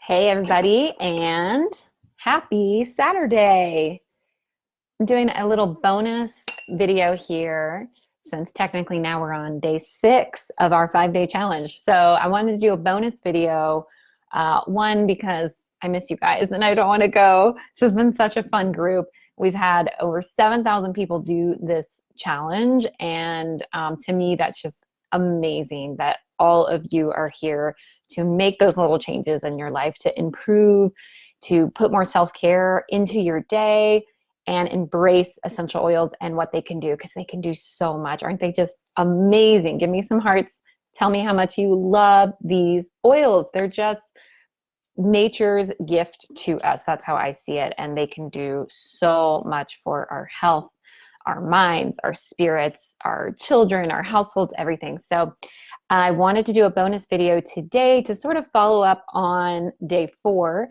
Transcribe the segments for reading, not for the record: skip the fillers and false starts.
Hey everybody, and happy Saturday. I'm doing a little bonus video here since technically now we're on day 6 of our 5-day challenge. So I wanted to do a bonus video, one because I miss you guys and I don't want to go. This has been such a fun group. We've had over 7,000 people do this challenge, and to me that's just amazing that all of you are here to make those little changes in your life, to improve, to put more self-care into your day, and embrace essential oils and what they can do, because they can do so much. Aren't they just amazing? Give me some hearts. Tell me how much you love these oils. They're just nature's gift to us. That's how I see it. And they can do so much for our health, our minds, our spirits, our children, our households, everything. So I wanted to do a bonus video today to sort of follow up on day 4.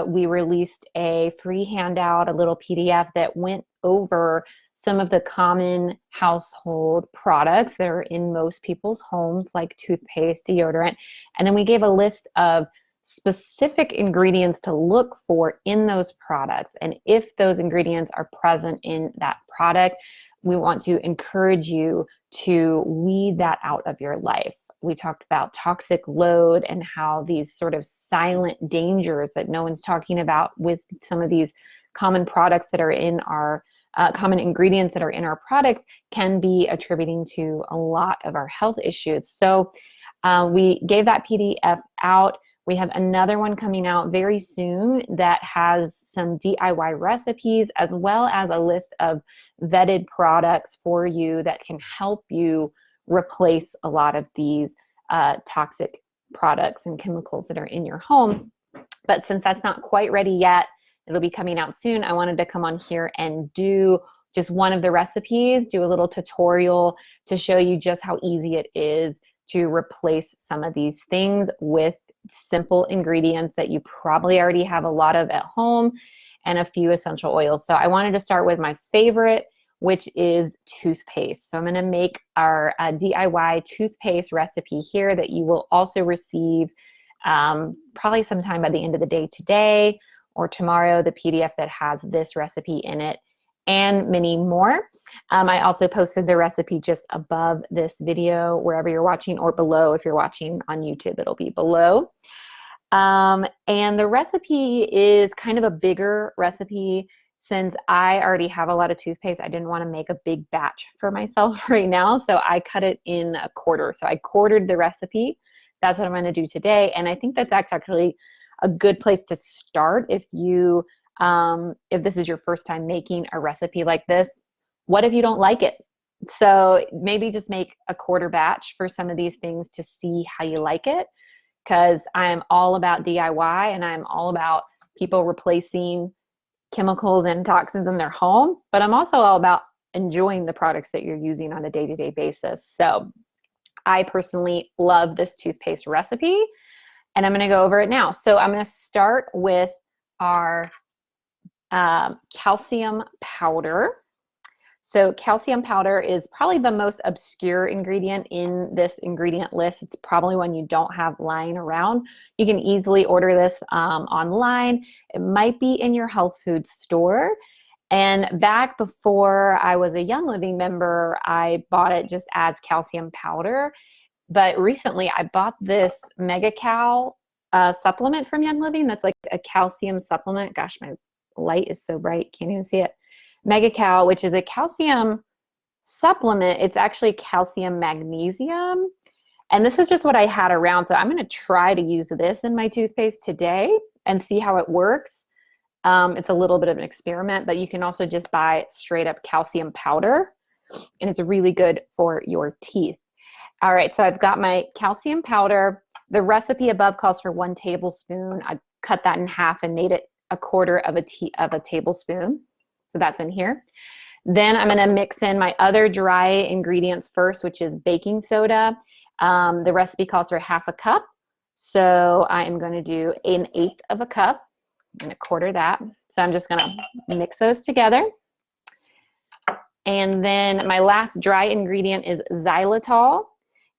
We released a free handout, a little PDF that went over some of the common household products that are in most people's homes, like toothpaste, deodorant. And then we gave a list of specific ingredients to look for in those products. And if those ingredients are present in that product, we want to encourage you to weed that out of your life. We talked about toxic load and how these sort of silent dangers that no one's talking about with some of these common products that are in our common ingredients that are in our products can be attributing to a lot of our health issues. So we gave that PDF out. We have another one coming out very soon that has some DIY recipes, as well as a list of vetted products for you that can help you replace a lot of these toxic products and chemicals that are in your home. But since that's not quite ready yet, it'll be coming out soon, I wanted to come on here and do just one of the recipes, do a little tutorial to show you just how easy it is to replace some of these things with simple ingredients that you probably already have a lot of at home, and a few essential oils. So I wanted to start with my favorite, which is toothpaste. So I'm going to make our DIY toothpaste recipe here that you will also receive probably sometime by the end of the day today or tomorrow, the PDF that has this recipe in it and many more. I also posted the recipe just above this video, wherever you're watching, or below. If you're watching on YouTube, it'll be below. And the recipe is kind of a bigger recipe. Since I already have a lot of toothpaste, I didn't want to make a big batch for myself right now, so I cut it in a quarter. So I quartered the recipe. That's what I'm going to do today, and I think that's actually a good place to start if you if this is your first time making a recipe like this. What if you don't like it? So maybe just make a quarter batch for some of these things to see how you like it, because I'm all about DIY and I'm all about people replacing chemicals and toxins in their home, but I'm also all about enjoying the products that you're using on a day-to-day basis. So I personally love this toothpaste recipe, and I'm going to go over it now. So I'm going to start with our calcium powder. So calcium powder is probably the most obscure ingredient in this ingredient list. It's probably one you don't have lying around. You can easily order this online. It might be in your health food store. And back before I was a Young Living member, I bought it just as calcium powder. But recently I bought this Mega Cal supplement from Young Living. That's like a calcium supplement. Gosh, my light is so bright, can't even see it. Mega Cal, which is a calcium supplement. It's actually calcium magnesium. And this is just what I had around. So I'm going to try to use this in my toothpaste today and see how it works. It's a little bit of an experiment, but you can also just buy straight up calcium powder, and it's really good for your teeth. All right, so I've got my calcium powder. The recipe above calls for 1 tablespoon. I cut that in half and made it a quarter of a tablespoon. So that's in here. Then I'm going to mix in my other dry ingredients first, which is baking soda. The recipe calls for 1/2 cup. So I am going to do 1/8 of a cup. I'm going to quarter that. So I'm just going to mix those together. And then my last dry ingredient is xylitol.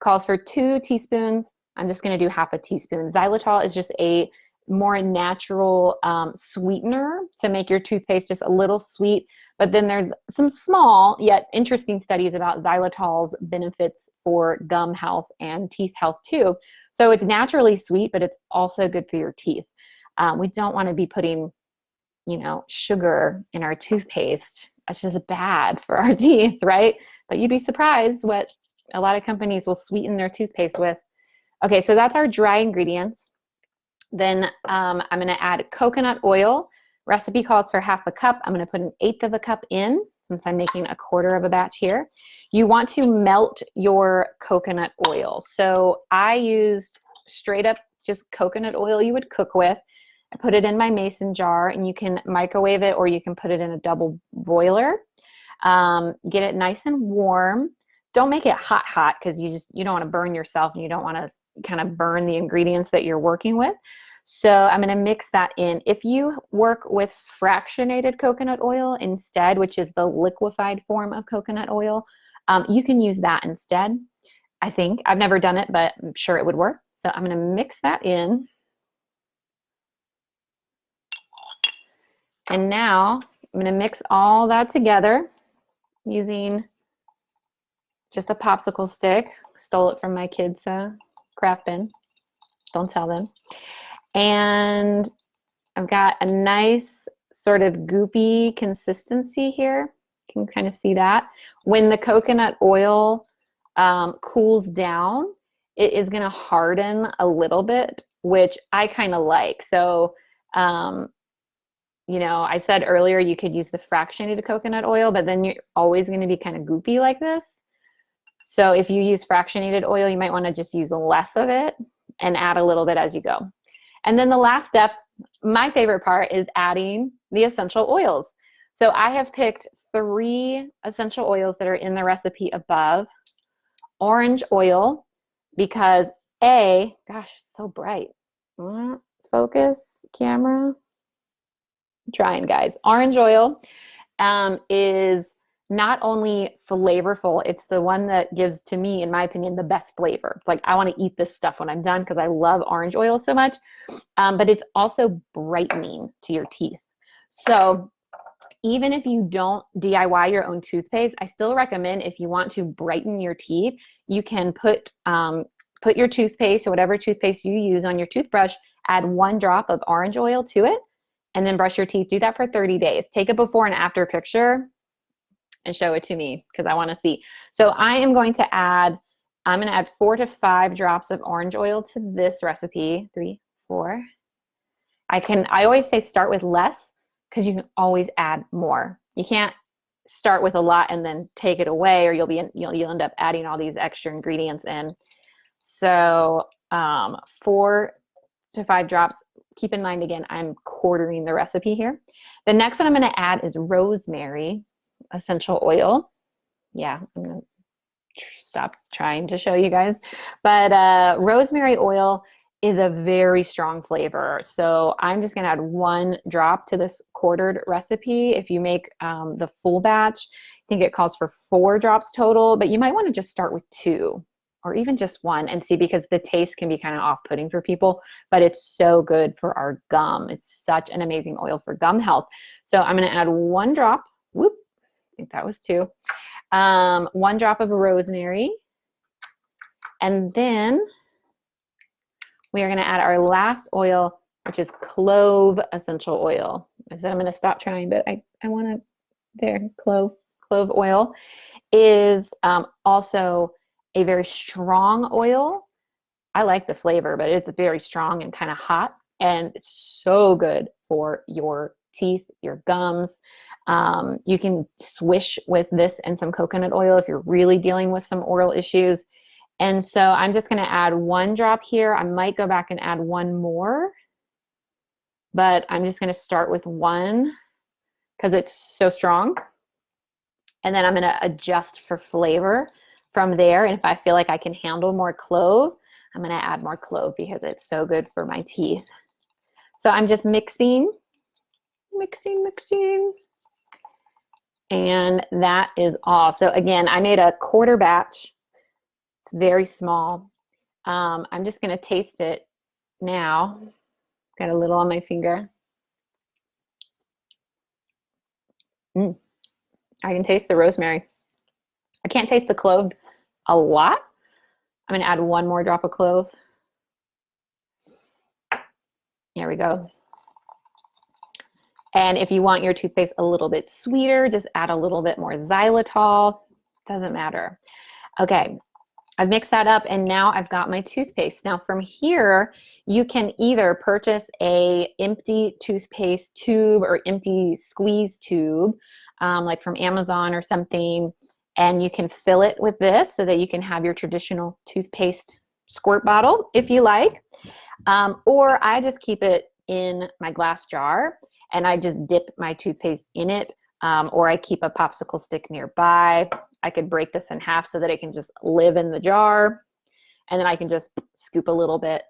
Calls for 2 teaspoons. I'm just going to do 1/2 teaspoon. Xylitol is just a more natural sweetener to make your toothpaste just a little sweet. But then there's some small yet interesting studies about xylitol's benefits for gum health and teeth health too. So it's naturally sweet, but it's also good for your teeth. We don't want to be putting, you know, sugar in our toothpaste. That's just bad for our teeth, right? But you'd be surprised what a lot of companies will sweeten their toothpaste with. Okay, so that's our dry ingredients. Then I'm going to add coconut oil. Recipe calls for half a cup. I'm going to put 1/8 of a cup in since I'm making 1/4 of a batch here. You want to melt your coconut oil. So I used straight up just coconut oil you would cook with. I put it in my mason jar, and you can microwave it or you can put it in a double boiler. Get it nice and warm. Don't make it hot because you don't want to burn yourself, and you don't want to kind of burn the ingredients that you're working with. So I'm going to mix that in. If you work with fractionated coconut oil instead, which is the liquefied form of coconut oil, you can use that instead. I think I've never done it, but I'm sure it would work. So I'm going to mix that in. And now I'm going to mix all that together using just a popsicle stick. Stole it from my kids' craft bin. Don't tell them. And I've got a nice sort of goopy consistency here. You can kind of see that. When the coconut oil cools down, it is going to harden a little bit, which I kind of like. So, you know, I said earlier you could use the fractionated coconut oil, but then you're always going to be kind of goopy like this. So if you use fractionated oil, you might want to just use less of it and add a little bit as you go. And then the last step, my favorite part, is adding the essential oils. So I have picked 3 essential oils that are in the recipe above. Orange oil, because gosh, it's so bright. Focus, camera. I'm trying, guys. Orange oil is not only flavorful, it's the one that gives, to me, in my opinion, the best flavor. It's like, I want to eat this stuff when I'm done because I love orange oil so much. But it's also brightening to your teeth. So even if you don't DIY your own toothpaste, I still recommend, if you want to brighten your teeth, you can put your toothpaste or whatever toothpaste you use on your toothbrush, add 1 drop of orange oil to it, and then brush your teeth. Do that for 30 days. Take a before and after picture and show it to me because I want to see. So I'm going to add 4 to 5 drops of orange oil to this recipe. 3, 4. I always say start with less because you can always add more. You can't start with a lot and then take it away, or you'll end up adding all these extra ingredients in. So 4 to 5 drops. Keep in mind, again, I'm quartering the recipe here. The next one I'm going to add is rosemary essential oil. Yeah, I'm going to stop trying to show you guys. But rosemary oil is a very strong flavor. So I'm just going to add 1 drop to this quartered recipe. If you make the full batch, I think it calls for 4 drops total, but you might want to just start with 2 or even just 1 and see, because the taste can be kind of off-putting for people, but it's so good for our gum. It's such an amazing oil for gum health. So I'm going to add 1 drop. Whoop. I think that was 2. 1 drop of rosemary. And then we are going to add our last oil, which is clove essential oil. I said I'm going to stop trying, but I want to, there, clove oil is also a very strong oil. I like the flavor, but it's very strong and kind of hot, and it's so good for your teeth, your gums. You can swish with this and some coconut oil if you're really dealing with some oral issues. And so I'm just going to add 1 drop here. I might go back and add 1 more, but I'm just going to start with 1 because it's so strong. And then I'm going to adjust for flavor from there. And if I feel like I can handle more clove, I'm going to add more clove because it's so good for my teeth. So I'm just mixing. And that is all. So again, I made a quarter batch. It's very small. I'm just going to taste it now. Got a little on my finger. I can taste the rosemary. I can't taste the clove a lot. I'm gonna add one more drop of clove. There we go. And if you want your toothpaste a little bit sweeter, just add a little bit more xylitol. Doesn't matter. Okay, I've mixed that up and now I've got my toothpaste. Now from here, you can either purchase a empty toothpaste tube or empty squeeze tube, like from Amazon or something, and you can fill it with this so that you can have your traditional toothpaste squirt bottle if you like. Or I just keep it in my glass jar and I just dip my toothpaste in it, or I keep a popsicle stick nearby. I could break this in half so that it can just live in the jar, and then I can just scoop a little bit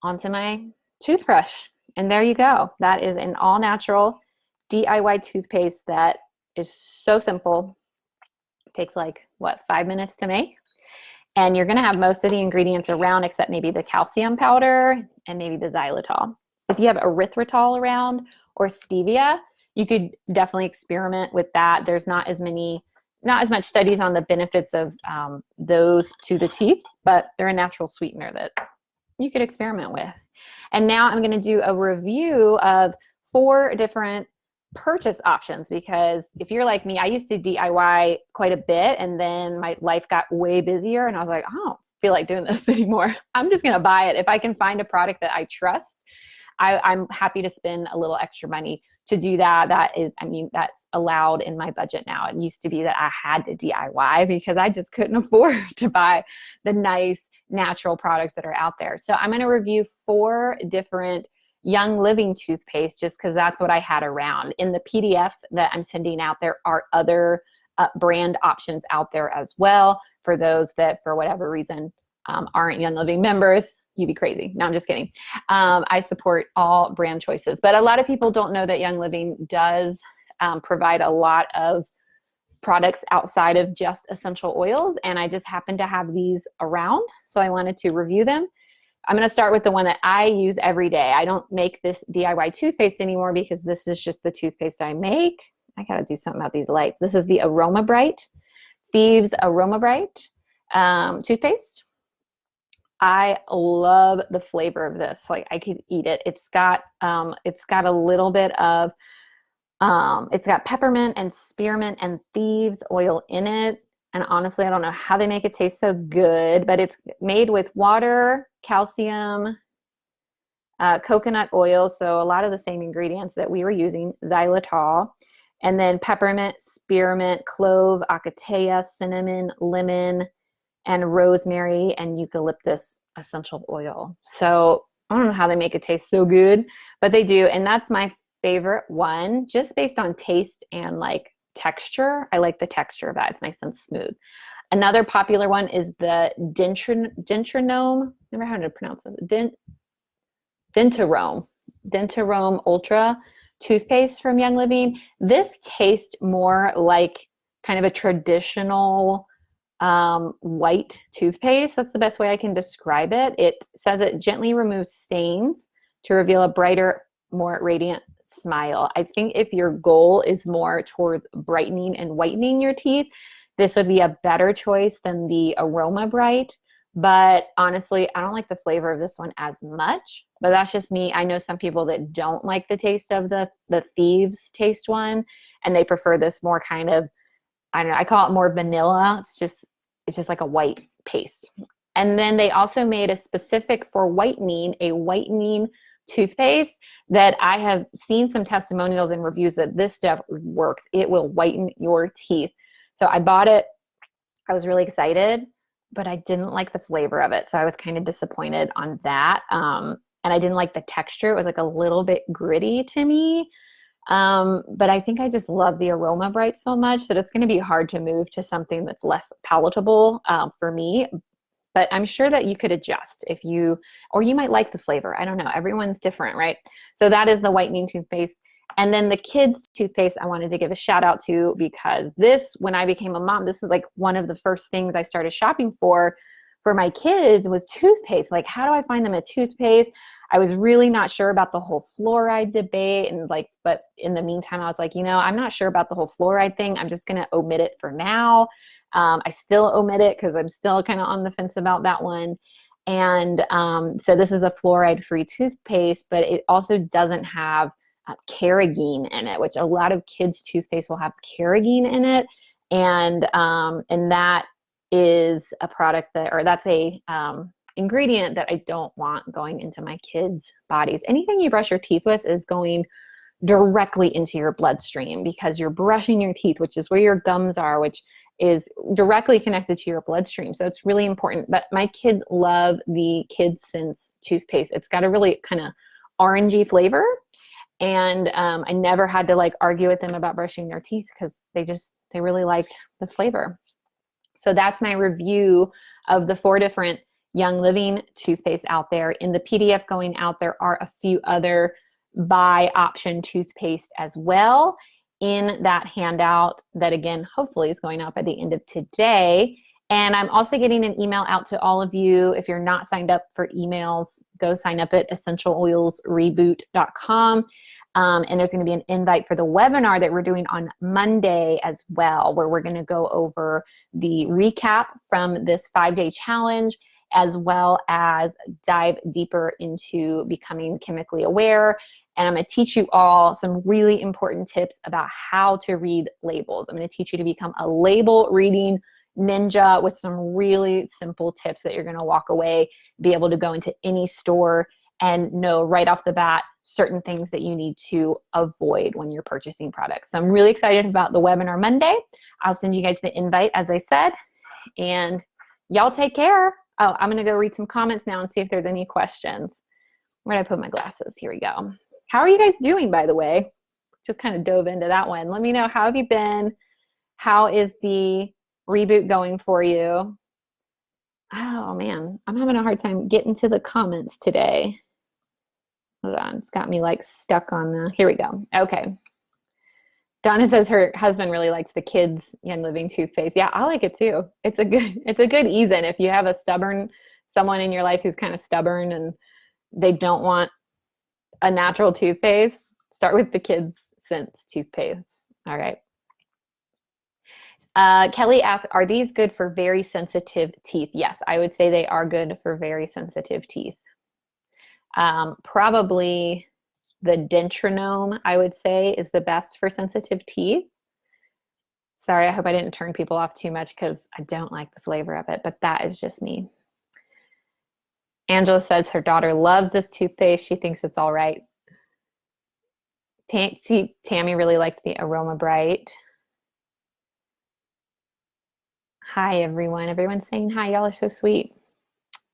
onto my toothbrush. And there you go. That is an all-natural DIY toothpaste that is so simple. It takes like, what, 5 minutes to make? And you're gonna have most of the ingredients around except maybe the calcium powder and maybe the xylitol. If you have erythritol around or stevia, you could definitely experiment with that. There's not as much studies on the benefits of those to the teeth, but they're a natural sweetener that you could experiment with. And now I'm gonna do a review of 4 different purchase options, because if you're like me, I used to DIY quite a bit and then my life got way busier and I was like, I don't feel like doing this anymore. I'm just gonna buy it. If I can find a product that I trust, I'm happy to spend a little extra money to do that. That is, I mean, that's allowed in my budget now. It used to be that I had to DIY because I just couldn't afford to buy the nice natural products that are out there. So I'm gonna review 4 different Young Living toothpaste just because that's what I had around. In the PDF that I'm sending out, there are other brand options out there as well for those that for whatever reason aren't Young Living members. You'd be crazy. No, I'm just kidding. I support all brand choices, but a lot of people don't know that Young Living does provide a lot of products outside of just essential oils, and I just happen to have these around, so I wanted to review them. I'm going to start with the one that I use every day. I don't make this DIY toothpaste anymore because this is just the toothpaste I make. I got to do something about these lights. This is the Aroma Bright, Thieves Aroma Bright toothpaste. I love the flavor of this. Like, I could eat it. It's got a little bit of, it's got peppermint and spearmint and thieves oil in it. And honestly, I don't know how they make it taste so good, but it's made with water, calcium, coconut oil. So a lot of the same ingredients that we were using, xylitol, and then peppermint, spearmint, clove, acacia, cinnamon, lemon, and rosemary and eucalyptus essential oil. So I don't know how they make it taste so good, but they do. And that's my favorite one, just based on taste and like texture. I like the texture of that. It's nice and smooth. Another popular one is the Dentronome. Never how to pronounce this. Dentarome Ultra toothpaste from Young Living. This tastes more like kind of a traditional white toothpaste. That's the best way I can describe it. It says it gently removes stains to reveal a brighter, more radiant smile. I think if your goal is more toward brightening and whitening your teeth, this would be a better choice than the Aroma Bright. But honestly, I don't like the flavor of this one as much, but that's just me. I know some people that don't like the taste of the Thieves taste one, and they prefer this more kind of, I don't know, I call it more vanilla. It's just like a white paste. And then they also made a specific for whitening, a whitening toothpaste that I have seen some testimonials and reviews that this stuff works. It will whiten your teeth. So I bought it. I was really excited, but I didn't like the flavor of it. So I was kind of disappointed on that. And I didn't like the texture. It was like a little bit gritty to me. But I think I just love the Aroma Bright so much that it's going to be hard to move to something that's less palatable for me. But I'm sure that you could adjust or you might like the flavor. I don't know. Everyone's different, right? So that is the whitening toothpaste. And then the kids toothpaste I wanted to give a shout out to, because this, when I became a mom, this is like one of the first things I started shopping for my kids was toothpaste. Like, how do I find them a toothpaste? I was really not sure about the whole fluoride debate, and like, but in the meantime, I was like, you know, I'm not sure about the whole fluoride thing. I'm just going to omit it for now. I still omit it because I'm still kind of on the fence about that one. And so this is a fluoride-free toothpaste, but it also doesn't have carrageenan in it, which a lot of kids' toothpaste will have carrageenan in it. And that is a product that, or that's a ingredient that I don't want going into my kids' bodies. Anything you brush your teeth with is going directly into your bloodstream because you're brushing your teeth, which is where your gums are, which is directly connected to your bloodstream. So it's really important. But my kids love the Kids Sense toothpaste. It's got a really kind of orangey flavor. And I never had to like argue with them about brushing their teeth because they really liked the flavor. So that's my review of the 4 different Young Living toothpaste out there. In the PDF going out, there are a few other buy option toothpaste as well in that handout that, again, hopefully is going out by the end of today. And I'm also getting an email out to all of you. If you're not signed up for emails, go sign up at essentialoilsreboot.com. And there's going to be an invite for the webinar that we're doing on Monday as well, where we're going to go over the recap from this 5-day challenge, as well as dive deeper into becoming chemically aware. And I'm going to teach you all some really important tips about how to read labels. I'm going to teach you to become a label reading ninja with some really simple tips that you're going to walk away, be able to go into any store and know right off the bat certain things that you need to avoid when you're purchasing products. So I'm really excited about the webinar Monday. I'll send you guys the invite, as I said, and y'all take care. Oh, I'm going to go read some comments now and see if there's any questions. Where did I put my glasses? Here we go. How are you guys doing, by the way? Just kind of dove into that one. Let me know, how have you been? How is the reboot going for you? Oh man, I'm having a hard time getting to the comments today. Hold on, it's got me like stuck on the, here we go. Okay. Donna says her husband really likes the Kids Young Living toothpaste. Yeah, I like it too. It's a good ease-in. If you have someone in your life who's kind of stubborn and they don't want a natural toothpaste, start with the Kids Sense toothpaste. All right. Kelly asks, are these good for very sensitive teeth? Yes, I would say they are good for very sensitive teeth. Probably the Dentronome, I would say, is the best for sensitive teeth. Sorry, I hope I didn't turn people off too much because I don't like the flavor of it, but that is just me. Angela says her daughter loves this toothpaste. She thinks it's all right. Tammy really likes the Aroma Bright. Hi, everyone. Everyone's saying hi. Y'all are so sweet.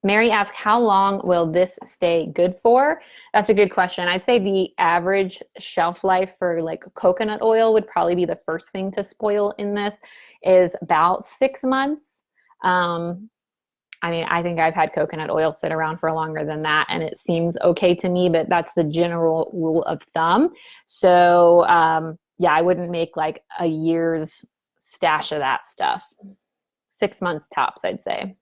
Mary asks, how long will this stay good for? That's a good question. I'd say the average shelf life for like coconut oil would probably be the first thing to spoil in this, is about 6 months. I mean, I think I've had coconut oil sit around for longer than that, and it seems okay to me, but that's the general rule of thumb. So yeah, I wouldn't make like a year's stash of that stuff. 6 months tops, I'd say.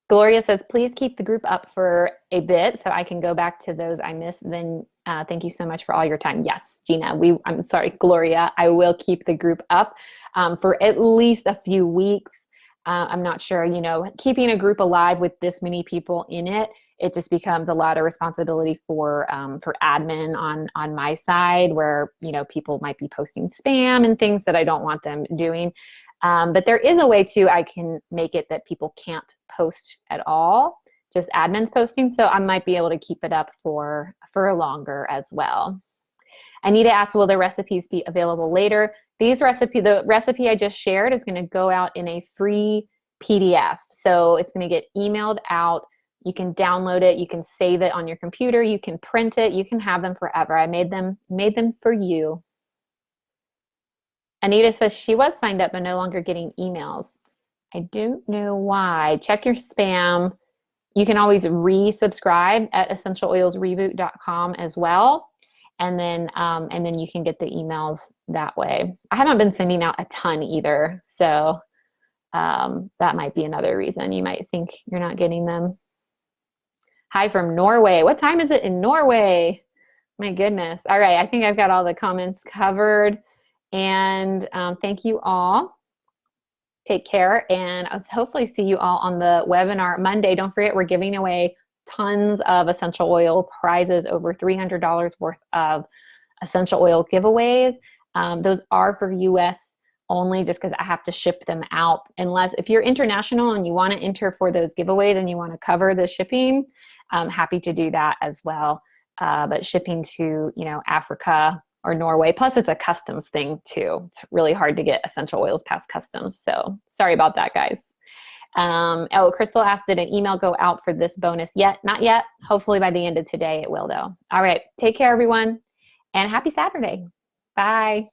Gloria says, please keep the group up for a bit so I can go back to those I missed. Then thank you so much for all your time. Yes, Gina, I'm sorry, Gloria, I will keep the group up for at least a few weeks. I'm not sure, you know, keeping a group alive with this many people in it, it just becomes a lot of responsibility for admin on my side, where, you know, people might be posting spam and things that I don't want them doing. But there is a way too, I can make it that people can't post at all, just admins posting. So I might be able to keep it up for longer as well. Anita asks, will the recipes be available later? The recipe I just shared is going to go out in a free PDF. So it's going to get emailed out. You can download it. You can save it on your computer. You can print it. You can have them forever. I made them for you. Anita says she was signed up but no longer getting emails. I don't know why. Check your spam. You can always resubscribe at essentialoilsreboot.com as well. And then you can get the emails that way. I haven't been sending out a ton either. So That might be another reason you might think you're not getting them. Hi from Norway. What time is it in Norway? My goodness. All right, I think I've got all the comments covered. And thank you all. Take care, and I'll hopefully see you all on the webinar Monday. Don't forget, we're giving away tons of essential oil prizes, over $300 worth of essential oil giveaways. Those are for US only, just because I have to ship them out. Unless if you're international and you want to enter for those giveaways and you want to cover the shipping, I'm happy to do that as well. But shipping to, you know, Africa or Norway, plus it's a customs thing too. It's really hard to get essential oils past customs. So sorry about that, guys. Oh, Crystal asked, did an email go out for this bonus yet? Not yet. Hopefully by the end of today it will though. All right. Take care, everyone, and happy Saturday. Bye.